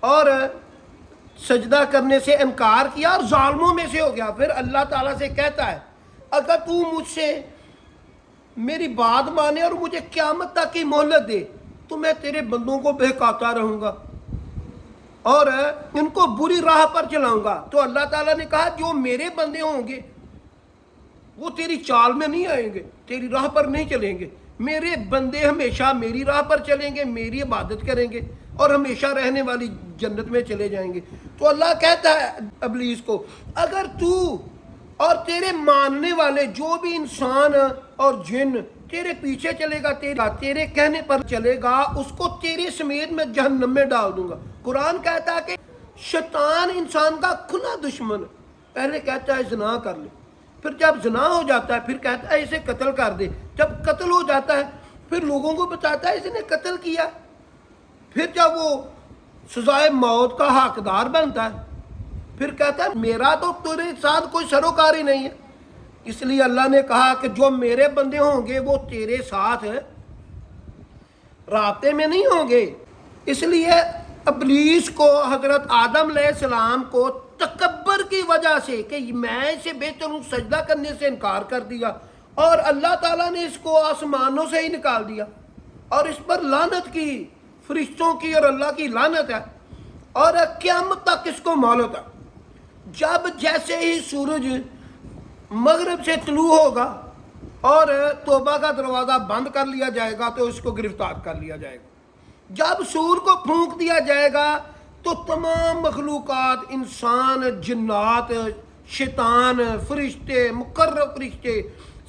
اور سجدہ کرنے سے انکار کیا اور ظالموں میں سے ہو گیا۔ پھر اللہ تعالیٰ سے کہتا ہے اگر تو مجھ سے میری بات مانے اور مجھے قیامت تک کی مہلت دے تو میں تیرے بندوں کو بہکاتا رہوں گا اور ان کو بری راہ پر چلاؤں گا۔ تو اللہ تعالیٰ نے کہا جو میرے بندے ہوں گے وہ تیری چال میں نہیں آئیں گے، تیری راہ پر نہیں چلیں گے۔ میرے بندے ہمیشہ میری راہ پر چلیں گے، میری عبادت کریں گے اور ہمیشہ رہنے والی جنت میں چلے جائیں گے۔ تو اللہ کہتا ہے ابلیس کو اگر تو اور تیرے ماننے والے جو بھی انسان اور جن تیرے پیچھے چلے گا، تیرے کہنے پر چلے گا، اس کو تیرے سمیت میں جہنم میں ڈال دوں گا۔ قرآن کہتا ہے کہ شیطان انسان کا کھلا دشمن، پہلے کہتا ہے زنا کر لے، پھر جب زنا ہو جاتا ہے پھر کہتا ہے اسے قتل کر دے، جب قتل ہو جاتا ہے پھر لوگوں کو بتاتا ہے اس نے قتل کیا، پھر جب وہ سزائے موت کا حقدار بنتا ہے پھر کہتا ہے میرا تو تیرے ساتھ کوئی سروکاری نہیں ہے۔ اس لیے اللہ نے کہا کہ جو میرے بندے ہوں گے وہ تیرے ساتھ رابطے میں نہیں ہوں گے۔ اس لیے ابلیس کو حضرت آدم علیہ السلام کو تکبر کی وجہ سے کہ میں اسے بہتر ہوں سجدہ کرنے سے انکار کر دیا اور اللہ تعالیٰ نے اس کو آسمانوں سے ہی نکال دیا اور اس پر لعنت کی، فرشتوں کی اور اللہ کی لعنت ہے اور قیامت تک اس کو مہلت ہے۔ جب جیسے ہی سورج مغرب سے طلوع ہوگا اور توبہ کا دروازہ بند کر لیا جائے گا تو اس کو گرفتار کر لیا جائے گا۔ جب سور کو پھونک دیا جائے گا تو تمام مخلوقات، انسان، جنات، شیطان، فرشتے، مقرب فرشتے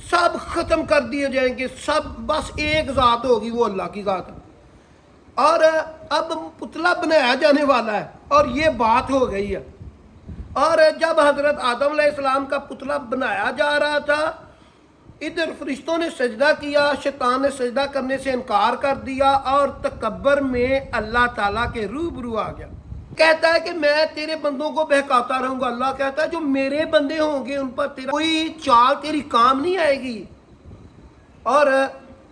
سب ختم کر دیے جائیں گے، سب بس ایک ذات ہوگی، وہ اللہ کی ذات ہے۔ اور اب پتلا بنایا جانے والا ہے اور یہ بات ہو گئی ہے۔ اور جب حضرت آدم علیہ السلام کا پتلا بنایا جا رہا تھا ادھر فرشتوں نے سجدہ کیا، شیطان نے سجدہ کرنے سے انکار کر دیا اور تکبر میں اللہ تعالیٰ کے روبرو آ گیا۔ کہتا ہے کہ میں تیرے بندوں کو بہکاتا رہوں گا۔ اللہ کہتا ہے جو میرے بندے ہوں گے ان پر تیرا کوئی چال تیری کام نہیں آئے گی۔ اور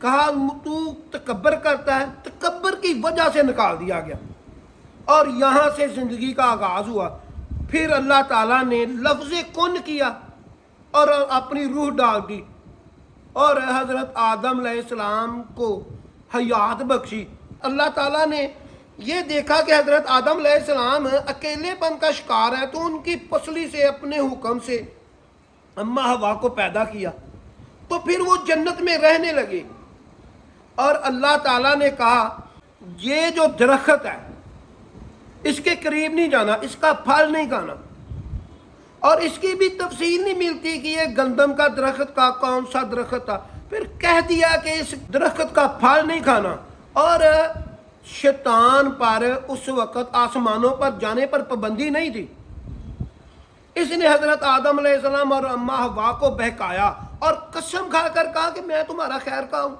کہا تو تکبر کرتا ہے، تکبر کی وجہ سے نکال دیا گیا اور یہاں سے زندگی کا آغاز ہوا۔ پھر اللہ تعالیٰ نے لفظ کن کیا اور اپنی روح ڈال دی اور حضرت آدم علیہ السلام کو حیات بخشی۔ اللہ تعالیٰ نے یہ دیکھا کہ حضرت آدم علیہ السلام اکیلے پن کا شکار ہے تو ان کی پسلی سے اپنے حکم سے اماں حوا کو پیدا کیا تو پھر وہ جنت میں رہنے لگے۔ اور اللہ تعالیٰ نے کہا یہ جو درخت ہے اس کے قریب نہیں جانا، اس کا پھل نہیں کھانا، اور اس کی بھی تفصیل نہیں ملتی کہ یہ گندم کا درخت کا کون سا درخت تھا، پھر کہہ دیا کہ اس درخت کا پھل نہیں کھانا۔ اور شیطان پر اس وقت آسمانوں پر جانے پر پابندی نہیں تھی، اس نے حضرت آدم علیہ السلام اور اماں حوا کو بہکایا اور قسم کھا کر کہا کہ میں تمہارا خیر خواہ ہوں۔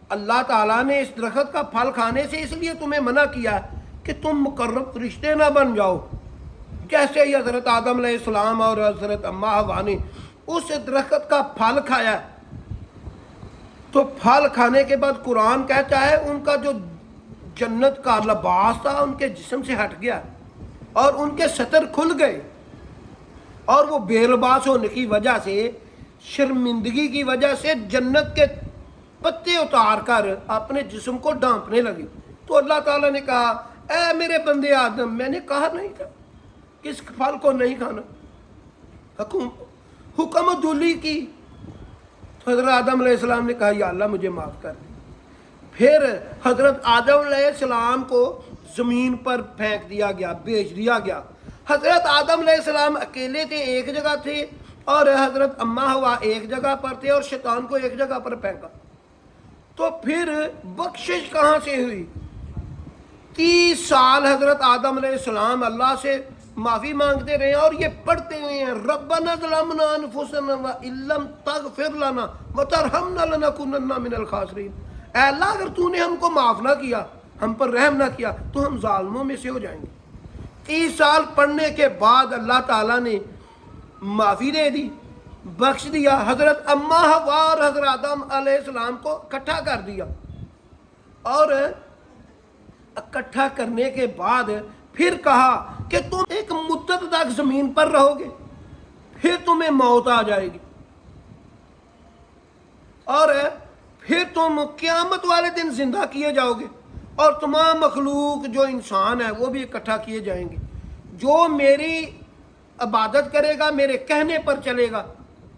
اللہ تعالیٰ نے اس درخت کا پھل کھانے سے اس لیے تمہیں منع کیا کہ تم مقرب فرشتے نہ بن جاؤ۔ جیسے ہی حضرت آدم علیہ السلام اور حضرت اماں حوا نے اس درخت کا پھل کھایا تو پھل کھانے کے بعد قرآن کہتا ہے ان کا جو جنت کا لباس تھا ان کے جسم سے ہٹ گیا اور ان کے ستر کھل گئے اور وہ بے لباس ہونے کی وجہ سے، شرمندگی کی وجہ سے جنت کے پتے اتار کر اپنے جسم کو ڈھانپنے لگے۔ تو اللہ تعالیٰ نے کہا اے میرے بندے آدم، میں نے کہا نہیں تھا کہ اس پھل کو نہیں کھانا، حکم دلی کی۔ تو حضرت آدم علیہ السلام نے کہا یا اللہ مجھے معاف کر دے۔ پھر حضرت آدم علیہ السلام کو زمین پر پھینک دیا گیا، بیچ دیا گیا۔ حضرت آدم علیہ السلام اکیلے تھے، ایک جگہ تھے، اور حضرت اماں حوا ایک جگہ پر تھے اور شیطان کو ایک جگہ پر پھینکا۔ تو پھر بخشش کہاں سے ہوئی؟ 30 سال حضرت آدم علیہ السلام اللہ سے معافی مانگتے رہے اور یہ پڑھتے ہوئے ہیں ربنا ظلمنا انفسنا وان لم تغفر لنا وترحمنا لنکونن من الخاسرین۔ اے اللہ اگر تو نے ہم کو معاف نہ کیا، ہم پر رحم نہ کیا تو ہم ظالموں میں سے ہو جائیں گے۔ 30 سال پڑھنے کے بعد اللہ تعالیٰ نے معافی دے دی، بخش دیا۔ حضرت اماں حوا اور حضرت آدم علیہ السلام کو اکٹھا کر دیا اور اکٹھا کرنے کے بعد پھر کہا کہ تم ایک مدت تک زمین پر رہو گے، پھر تمہیں موت آ جائے گی، اور پھر تم قیامت والے دن زندہ کیے جاؤ گے، اور تمام مخلوق جو انسان ہے وہ بھی اکٹھا کیے جائیں گے۔ جو میری عبادت کرے گا، میرے کہنے پر چلے گا،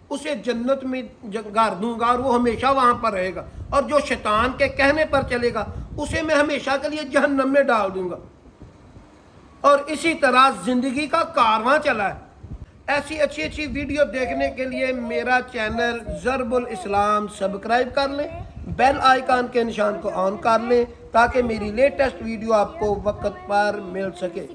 اسے جنت میں گھر دوں گا اور وہ ہمیشہ وہاں پر رہے گا، اور جو شیطان کے کہنے پر چلے گا اسے میں ہمیشہ کے لیے جہنم میں ڈال دوں گا۔ اور اسی طرح زندگی کا کارواں چلا ہے۔ ایسی اچھی اچھی ویڈیو دیکھنے کے لیے میرا چینل ضرب الاسلام سبسکرائب کر لیں، بیل آئیکن کے نشان کو آن کر لیں تاکہ میری لیٹسٹ ویڈیو آپ کو وقت پر مل سکے۔